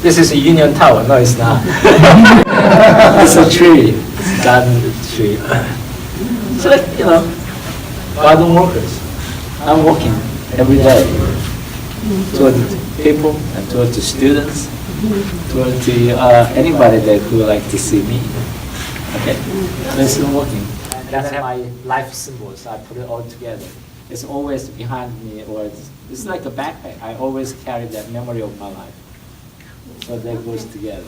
This is a Union Tower. No, it's not. It's a tree. It's a garden tree. So, garden workers. I'm working every day toward the people and toward the students, toward the anybody that would like to see me. Okay, so it's still working. That's my life symbols. I put it all together. It's always behind me, or it's like a backpack. I always carry that memory of my life. So that goes together.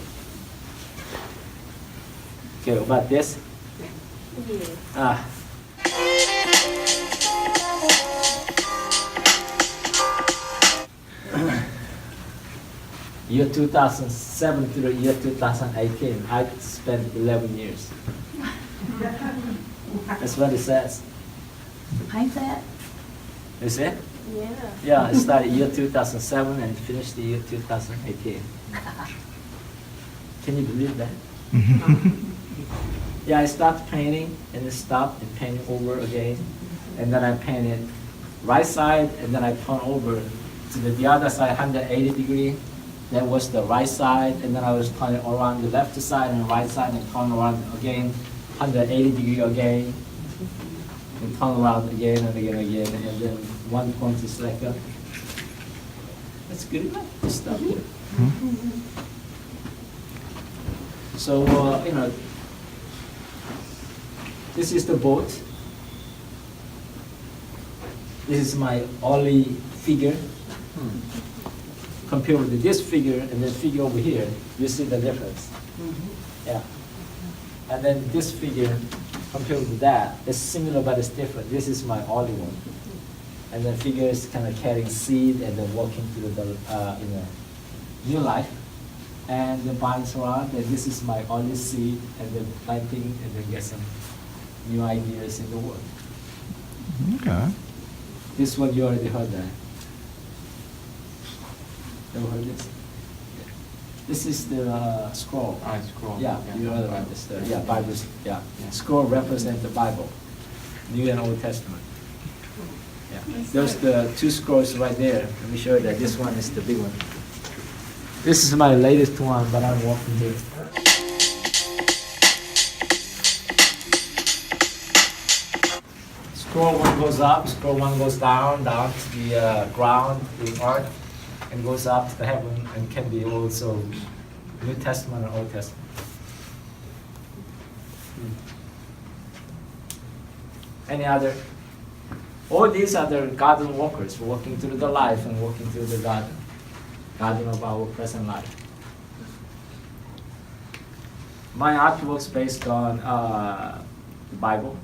Okay, about this? Ah. Year 2007 to the year 2018, I spent 11 years. That's what it says. Paint that? Is it? Yeah. Yeah, I started year 2007 and finished the year 2018. Can you believe that? Yeah, I stopped painting and then stopped and painted over again. And then I painted right side and then I turn over to the other side, 180 degree. That was the right side, and then I was turning around the left side and right side and turn around again, 180 degree again, and turn around again and again and again, and then one point is like a, that's good enough, just stop here. So, this is the boat. This is my only figure. Compared with this figure and this figure over here, you see the difference. Yeah. And then this figure, compared with that, it's similar but it's different. This is my only one. And the figure is kind of carrying seed and then walking through the new life. And the vines around, and this is my only seed, and then planting, and then get some new ideas in the world. Okay. This one you already heard that. Ever heard this? This is the scroll. Scroll. Yeah, you heard about this. Bible. Yeah. Scroll represents the Bible, New and Old Testament. Yeah. There's the two scrolls right there. Let me show you that. This one is the big one. This is my latest one, but I'm walking here. Scroll one goes up, scroll one goes down to the ground, the earth, and goes up to the heaven, and can be also New Testament or Old Testament. Any other? All these are the garden walkers walking through the life and walking through the garden of our present life. My artwork's based on the Bible,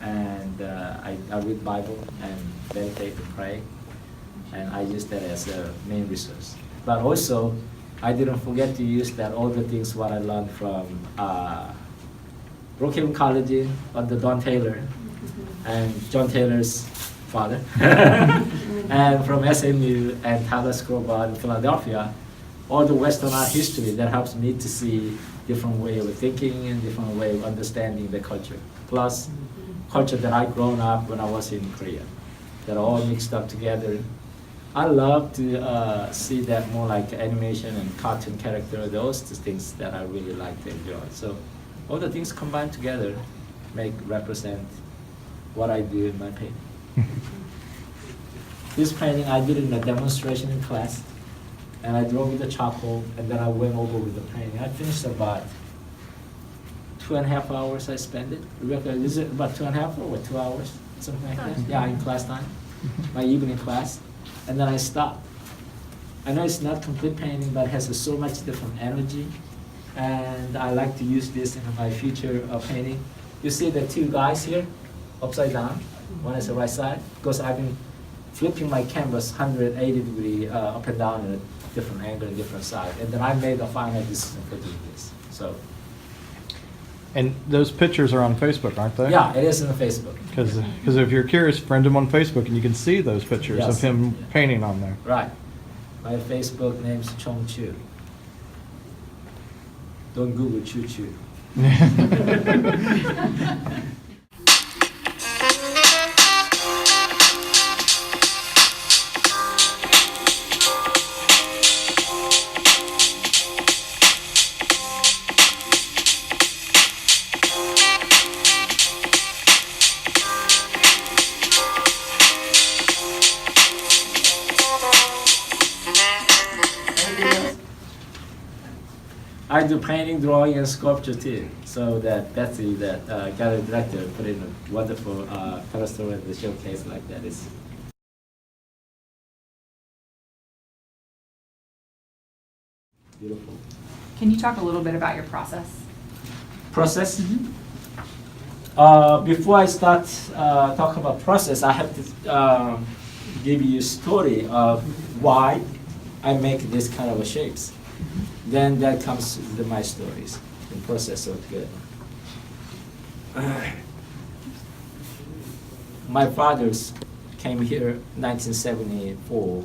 and I read Bible and meditate and pray, and I use that as a main resource. But also, I didn't forget to use that all the things what I learned from Brookhaven College under Don Taylor and John Taylor's father, and from SMU and Tyler Scrobot in Philadelphia, all the Western art history that helps me to see different way of thinking and different way of understanding the culture. Plus, culture that I grown up when I was in Korea, that are all mixed up together. I love to see that more like animation and cartoon character, those things that I really like to enjoy. So all the things combined together represent what I do in my painting. This painting I did in a demonstration in class, and I drew with the charcoal, and then I went over with the painting. I finished about 2.5 hours I spent it. Is it about 2.5 or 2 hours? Something like that? Yeah, in class time, my evening class. And then I stopped. I know it's not complete painting, but it has so much different energy. And I like to use this in my future painting. You see the two guys here, upside down. One is the right side, because I've been flipping my canvas 180 degree up and down at a different angle and different side. And then I made a final decision for doing this. So. And those pictures are on Facebook, aren't they? Yeah, it is on Facebook. Because if you're curious, friend him on Facebook and you can see those pictures Yes. of him painting on there. Right. My Facebook name's Chung Chu. Don't Google Chu Chu. I do painting, drawing, and sculpture too. So that Betsy, that gallery director, put in a wonderful pedestal at the showcase like that. It's beautiful. Can you talk a little bit about your process? Process? Before I start talking about process, I have to give you a story of why I make this kind of shapes. Then that comes to my stories, the process altogether. My fathers came here 1974,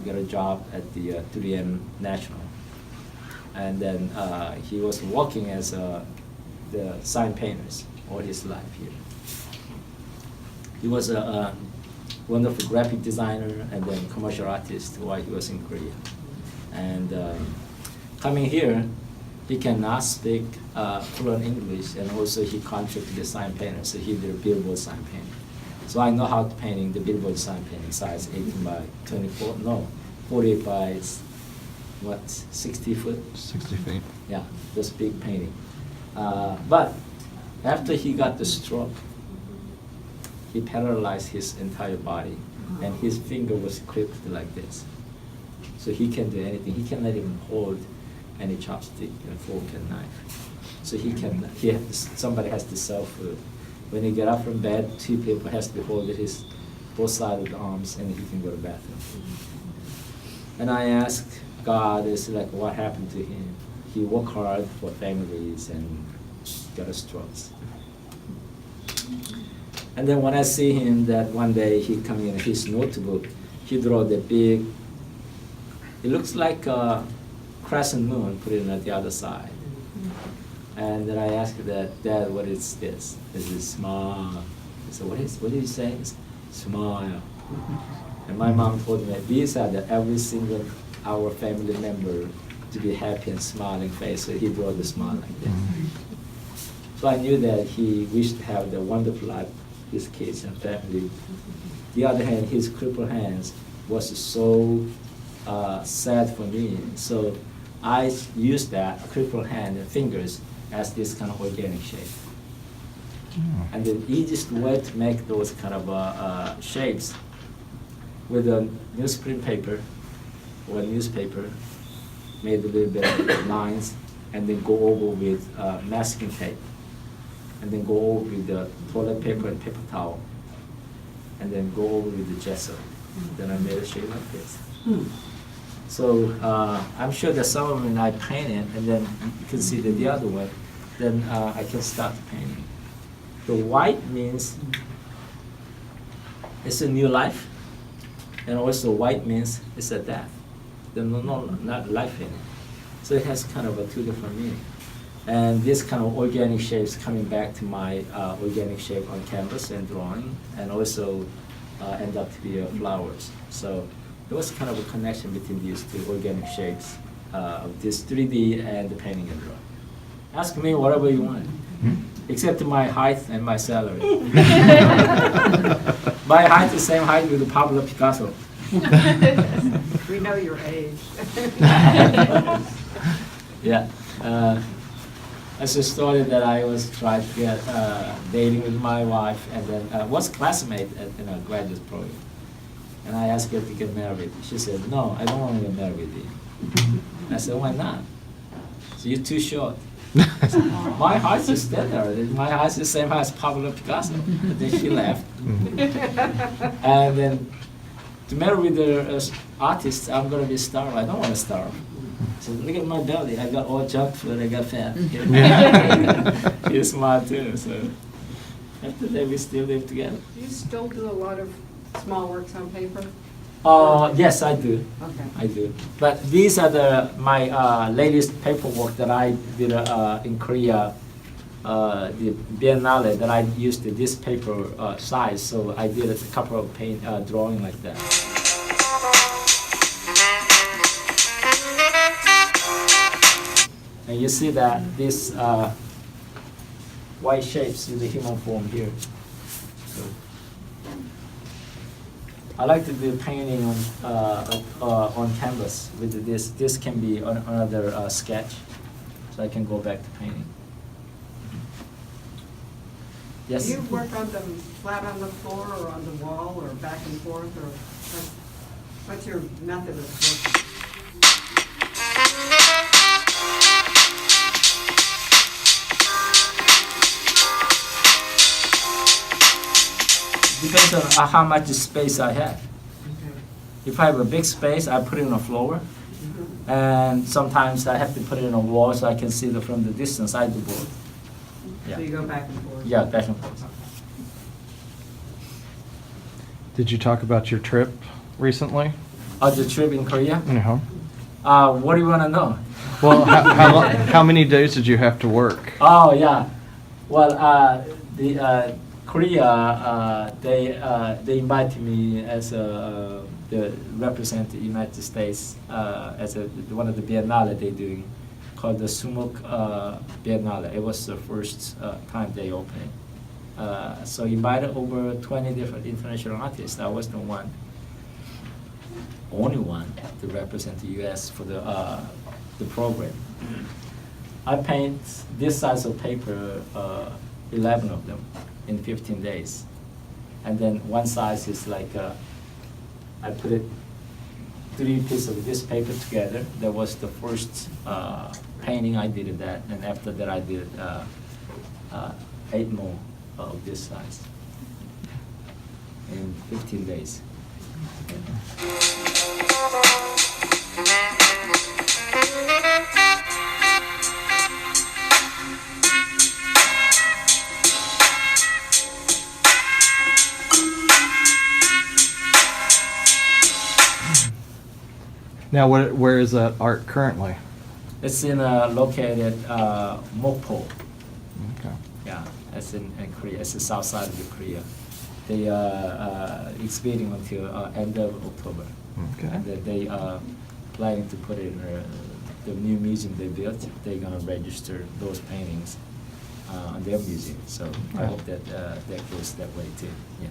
got a job at the 3M National. And then he was working as the sign painters all his life here. He was a wonderful graphic designer and then commercial artist while he was in Korea. And coming here, he cannot speak fluent English, and also he contracted the sign painter, so he did a billboard sign painting. So I know how to painting the billboard sign painting, size 18 by 24, no, 40 by, what, 60 foot? 60 feet. Yeah, this big painting. But after he got the stroke, he paralyzed his entire body, and his finger was clipped like this. So he can't do anything. He cannot even hold any chopstick and fork and knife. So somebody has to serve food. When he get up from bed, two people has to hold his both sides of the arms, and he can go to the bathroom. And I asked God, is like, what happened to him? He worked hard for families and got a stroke. And then when I see him, that one day he come in his notebook, he draw the big, it looks like a crescent moon, put it on the other side. And then I asked that, Dad, what is this? Is it smile? I said, what did he say? It's smile. And my mom told me, these are every single our family member to be happy and smiling face. So he drew the smile like this. So I knew that he wished to have the wonderful life, his kids and family. The other hand, his crippled hands was so sad for me. So I used that crippled hand and fingers as this kind of organic shape. And the easiest way to make those kind of shapes with a newsprint paper or a newspaper, made a little bit of lines, and then go over with masking tape, and then go over with the toilet paper and paper towel, and then go over with the gesso. Then I made a shape like this. So I'm sure that some of them I painted, and then you can see the other one, then I can start painting. The white means it's a new life, and also white means it's a death. There's not life in it. So it has kind of a two different meaning. And this kind of organic shapes coming back to my organic shape on canvas and drawing, and also end up to be flowers. So there was kind of a connection between these two organic shapes of this 3D and the painting and drawing. Ask me whatever you want, except my height and my salary. My height is the same height with Pablo Picasso. We know your age. Yeah. It's a story that I was trying to get dating with my wife, and then was classmate in a graduate program. And I asked her to get married. She said, "No, I don't want to get married with you." I said, "Why not?" So you're too short. My height is standard. My height is the same height as Pablo Picasso. And then she left. And then to marry with the artist, I'm going to be starved. I don't want to starve. So look at my belly. I got all junk food. I got fat. He's smart too. So after that, we still live together. Do you still do a lot of small works on paper? Yes, I do. Okay. I do. But these are my latest paperwork that I did in Korea, the Biennale, that I used this paper size. So I did a couple of drawing like that. And you see that this white shapes in the human form here. So I like to do painting on canvas with this. This can be another sketch. so I can go back to painting. Yes? Do you work on them flat on the floor or on the wall or back and forth, or what's your method of working? Depends on how much space I have. Okay. If I have a big space, I put it on the floor. And sometimes I have to put it on a wall so I can see it from the distance. I do both. So you go back and forth? Yeah, back and forth. Did you talk about your trip recently? Oh, the trip in Korea? No. What do you want to know? Well, how many days did you have to work? Oh, yeah. Well, the Korea, they invited me as the represent the United States as one of the Biennale they doing called the Sumuk Biennale. It was the first time they opened it. So invited over 20 different international artists. I was the only one to represent the U.S. for the program. I paint this size of paper, 11 of them in 15 days. And then one size is like, I put it 3 pieces of this paper together. That was the first painting I did that, and after that I did 8 more of this size in 15 days. Now, where is that art currently? It's in located Mokpo. Okay. Yeah, it's in Korea. It's the south side of the Korea. They exhibiting until end of October. Okay. And they are planning to put it in the new museum they built. They're gonna register those paintings in their museum. So I hope that that goes that way too. Yeah.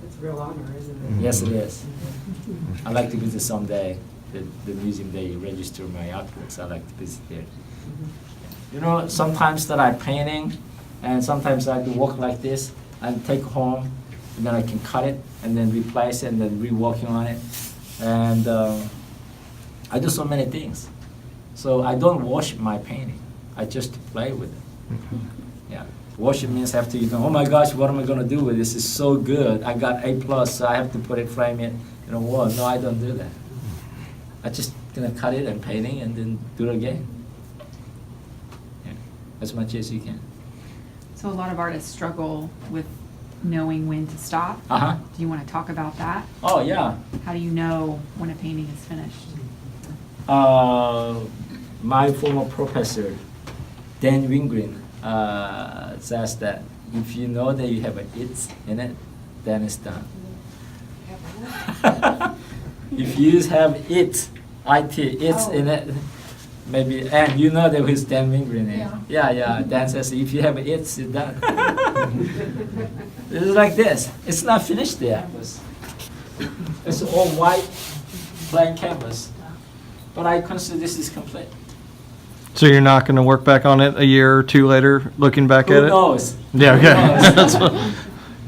It's a real honor, isn't it? Mhm. Yes, it is. I'd like to visit someday. The museum they register my artworks. I like to visit there. You know, sometimes that I'm painting, and sometimes I do work like this. I take home, and then I can cut it, and then replace it, and then reworking on it. And I do so many things. So I don't wash my painting. I just play with it. Yeah. Wash it means I have to, oh my gosh, what am I going to do with this? It's so good. I got A+, so I have to put it, frame it in a wall. No, I don't do that. I just gonna cut it and painting and then do it again. Yeah. As much as you can. So a lot of artists struggle with knowing when to stop. Uh-huh. Do you want to talk about that? Oh, yeah. How do you know when a painting is finished? My former professor, Dan Wingren, says that if you know that you have an it in it, then it's done. If you have it's in it, maybe, and you know that with Dan Wingren in it. Yeah, Dan says if you have it's done. It's like this. It's not finished yet. It's all white, blank canvas. But I consider this is complete. So you're not going to work back on it a year or two later, looking back at Who it? knows? Yeah. Who Okay. knows? That's what,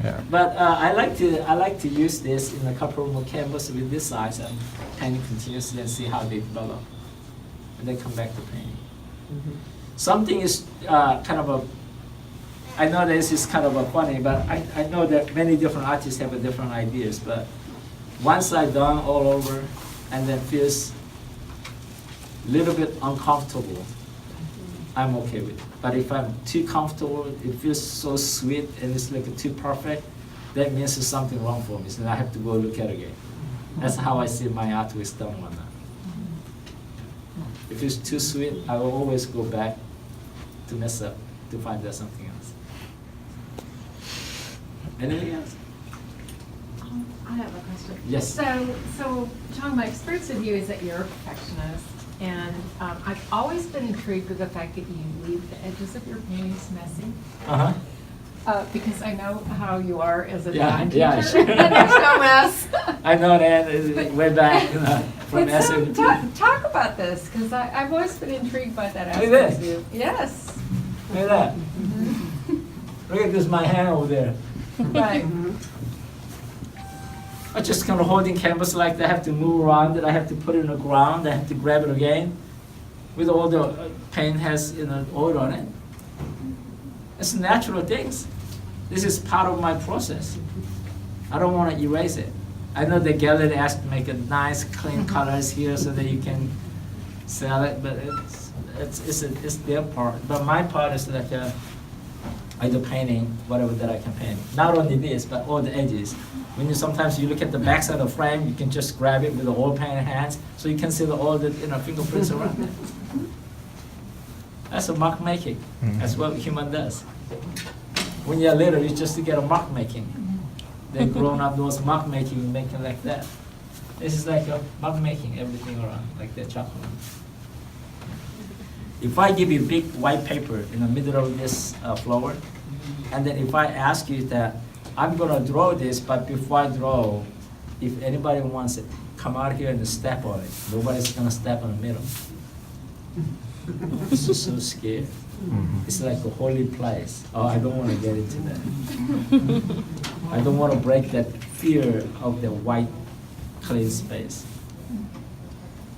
yeah. But I like to use this in a couple more canvas with this size and paint continuously and see how they develop, and then come back to painting. Something is kind of a. I know this is kind of a funny, but I know that many different artists have a different ideas. But once I've done all over, and then feels a little bit uncomfortable, I'm okay with it. But if I'm too comfortable, it feels so sweet and it's like too perfect, that means there's something wrong for me. So I have to go look at it again. That's how I see my artwork done one now. If it's too sweet, I will always go back to mess up to find out something else. Anything else? I have a question. Yes. So Chung, my experience with you is that you're a perfectionist, and I've always been intrigued with the fact that you leave the edges of your paintings messy. Uh-huh. Because I know how you are as a Yeah, drawing yeah, teacher. sure. There's no mess. I know that way back from But so, SMT. talk about this, because I've always been intrigued by that Look at aspect of this. you. Yes. Look at that. Look at this, my hand over there. Right. I just kind of holding canvas like that. I have to move around it. I have to put it in the ground. I have to grab it again. With all the paint has oil on it. It's natural things. This is part of my process. I don't want to erase it. I know the gallery asked to make a nice, clean colors here so that you can sell it, but it's their part. But my part is like I do painting, whatever that I can paint. Not only this, but all the edges. When sometimes you look at the back side of the frame, you can just grab it with the oil paint hands, so you can see all the fingerprints around it. That's a mark making. That's what human does. When you're little, you just get a mark making. Then grown up, those mark making, making like that. This is like a mark making everything around, like the chocolate. If I give you big white paper in the middle of this flower, and then if I ask you that, I'm gonna draw this, but before I draw, if anybody wants it, come out here and step on it. Nobody's gonna step on the middle. It's just so scared. It's like a holy place. Oh, I don't want to get into that. I don't want to break that fear of the white, clean space.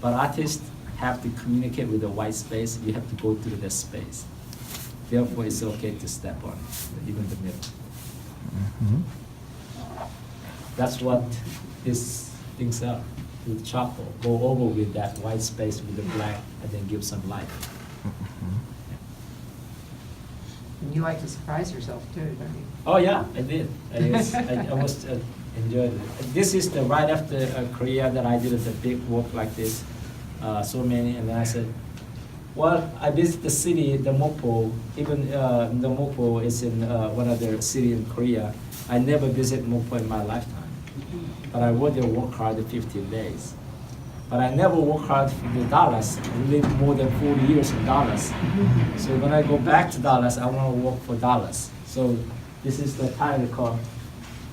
But artists have to communicate with the white space. You have to go through the space. Therefore, it's okay to step on it, even the middle. That's what these things are. With charcoal, go over with that white space with the black, and then give some light. And you like to surprise yourself too, don't you? Oh yeah, I did. I almost enjoyed it. This is the right after Korea that I did the big work like this, so many, and then I said, well, I visit the city, the Mokpo. Even the Mokpo is in one of the city in Korea. I never visit Mokpo in my lifetime. But I worked there, work hard 15 days. But I never work hard for Dallas. I lived more than 40 years in Dallas. So when I go back to Dallas, I want to work for Dallas. So this is the title called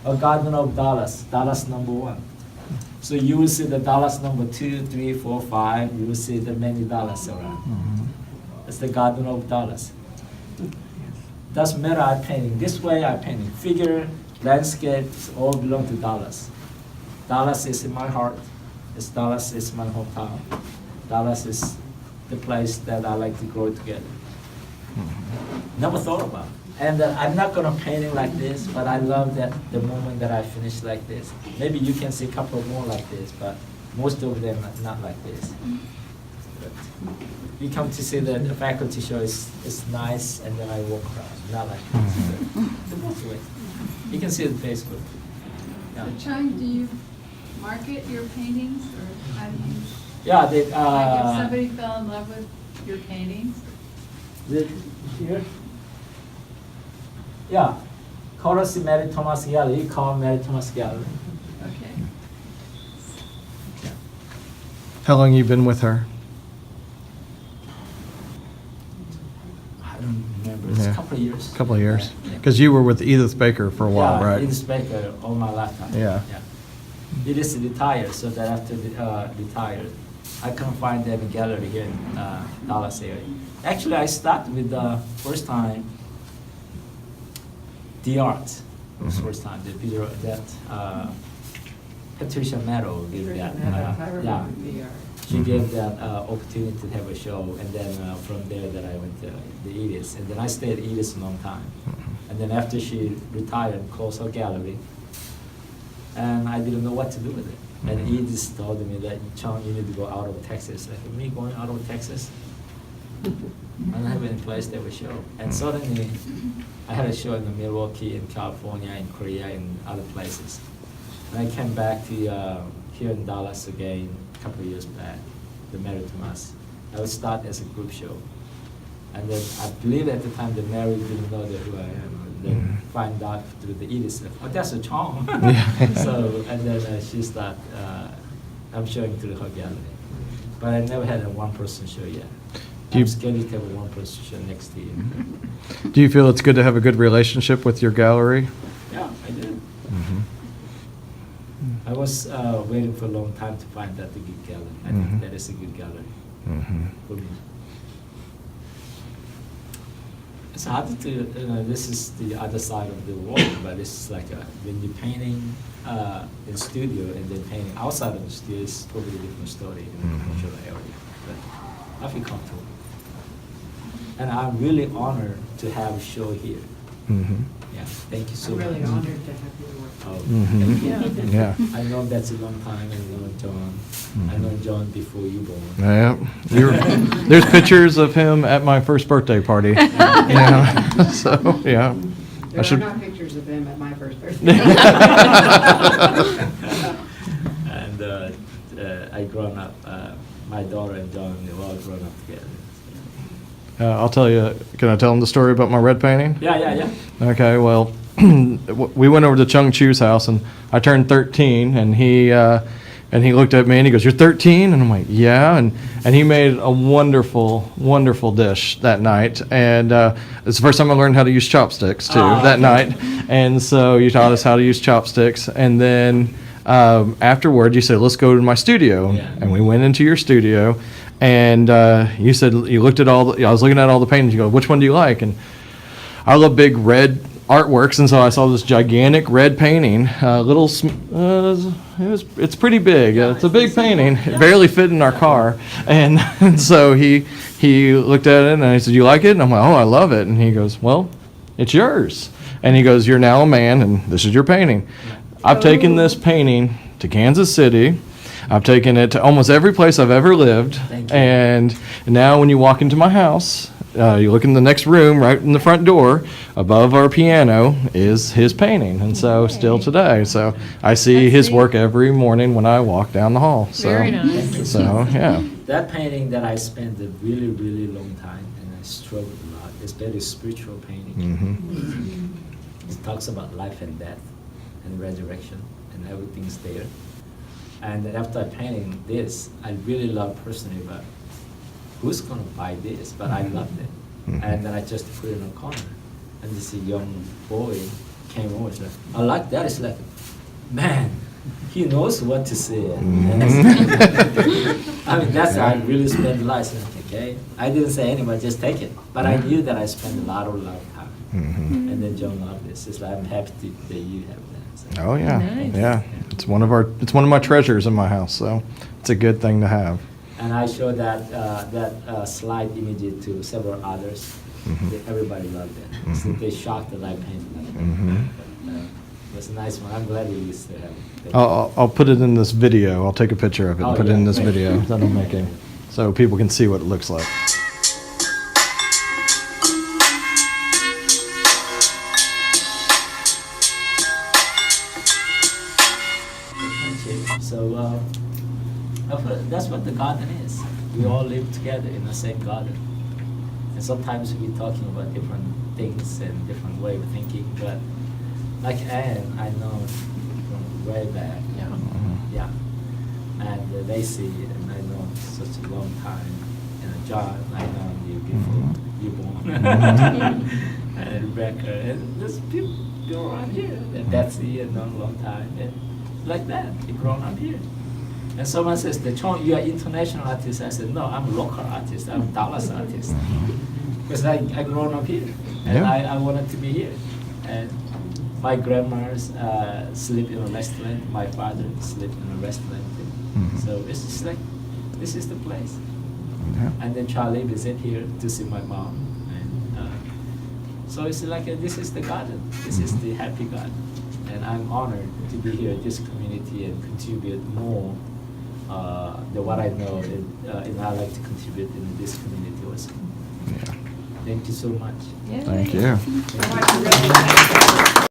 A Garden of Dallas, Dallas #1. So you will see the Dallas #2, 3, 4, 5. You will see the many Dallas around. It's the Garden of Dallas. Doesn't matter I painting this way, I painting figure, landscapes, all belong to Dallas. Dallas is in my heart. Dallas is my hometown. Dallas is the place that I like to grow together. Never thought about it. And I'm not gonna paint it like this, but I love that the moment that I finish like this. Maybe you can see a couple more like this, but most of them are not like this. But you come to see the faculty show is nice, and then I walk around, not like this. The both way. You can see it on Facebook. Yeah. So Chung, do you market your paintings, or how do you, Yeah, they, like if somebody fell in love with your paintings? Here? Yeah. Call us Mary Thomas Gallery. Call Mary Thomas Gallery. Okay. How long you been with her? I don't remember. It's Yeah. a couple of years. Couple of years? Yeah. Because you were with Edith Baker for a while, Yeah, right? Edith Baker all my lifetime. Yeah. It is retired, so that after retired, I couldn't find any gallery here in Dallas area. Actually, I started with the first time the art. Was first time the video that Patricia Meadow did that. Yeah. She gave that opportunity to have a show, and then from there that I went to the Edith, and then I stayed at Edith a long time. And then after she retired, closed her gallery, and I didn't know what to do with it. And Edith told me that, Chung, you need to go out of Texas. Like, me going out of Texas? I don't have any place that would show. And suddenly, I had a show in Milwaukee, in California, in Korea, in other places. And I came back to here in Dallas again a couple of years back, the Mary Thomas. I would start as a group show. And then I believe at the time the Mary didn't know that who I am. And then find out through the Edith, like, oh, that's a Chung. So, and then she started, I'm showing through her gallery. But I never had a one-person show yet. Do you- I'm scheduled to have one position next year. Do you feel it's good to have a good relationship with your gallery? Yeah, I did. Mhm. I was waiting for a long time to find that a good gallery. I Mhm. think that is a good gallery Mhm. for me. It's hard to, this is the other side of the world, but it's like when you're painting in studio and then painting outside of the studio, it's totally different story in the Mhm. commercial area. But I feel comfortable. And I'm really honored to have a show here. Mhm. Yeah, thank you so I'm much. really honored to have you work. Oh, Mhm. thank you. Yeah. I know that's a long time, and I know John. I know John before you born. Yeah. There's pictures of him at my first birthday party. Yeah. So, yeah. There I are should. not pictures of him at my first birthday. And I grown up, my daughter and John, they were all grown up together. I'll tell you. Can I tell him the story about my red painting? Yeah. Okay, well, we went over to Chung Chu's house, and I turned 13, and he looked at me and he goes, "You're 13?" And I'm like, "Yeah." And he made a wonderful, wonderful dish that night, and it's the first time I learned how to use chopsticks too that night. And so you taught us how to use chopsticks, and then afterward you said, "Let's go to my studio," Yeah. and we went into your studio, and you said you looked at all. I was looking at all the paintings. You go, "Which one do you like?" And I love big red artworks, and so I saw this gigantic red painting. It's pretty big. It's a big painting. It barely fit in our car, and so he looked at it and I said, "You like it?" And I'm like, "Oh, I love it." And he goes, "Well, it's yours." And he goes, "You're now a man, and this is your painting." I've taken this painting to Kansas City. I've taken it to almost every place I've ever lived. Thank you. And now when you walk into my house, you look in the next room, right in the front door, above our piano is his painting. And so still today. So I see That's his neat. work every morning when I walk down the hall. So, Very nice. So, yeah. That painting that I spent a really, really long time, and I struggled a lot. It's very spiritual painting. Mm-hmm. It talks about life and death and resurrection, and everything's there. And after painting this, I really love personally, but who's gonna buy this? But I loved it. Mhm. And then I just put it in a corner. And this young boy came over and said, "I like that." It's like, man, he knows what to say. Mhm. I mean, that's how I really spent life. Okay, I didn't say anything, but just take it. But I knew that I spent a lot of time. Mhm. And then John loved this. It's like, I'm happy that you have that. So. Oh yeah, Nice. yeah. It's one of my treasures in my house. So it's a good thing to have. And I showed that slide image to several others. Mhm. Everybody loved it. So Mhm. they shocked that I painted like that. Mhm. But, it was a nice one. I'm glad you used to have it. I'll put it in this video. I'll take a picture of it and Oh, put it in yeah, this great. video. That'll make it so people can see what it looks like. So that's what the garden is. We all live together in the same garden. And sometimes we're talking about different things and different way of thinking, but like Anne, I know from way back. Yeah. And they see it, and I know such a long time. And John, I know you before you born. Mhm. And Rebecca, and there's people around here. And Betsy, and known a long time. And like that, they grown up here. And someone says, Chung, you are international artist. I said, no, I'm a local artist. I'm a Dallas artist. Because I grown up here, and Yeah. I wanted to be here. And my grandmas sleep in a restaurant. My father sleep in a restaurant. Mhm. So it's just like, this is the place. Yeah. And then Charlie visit here to see my mom. And so it's like, this is the garden. This is the happy garden. And I'm honored to be here in this community and contribute more than what I know. And I like to contribute in this community also. Yeah. Thank you so much. Thank you. What you really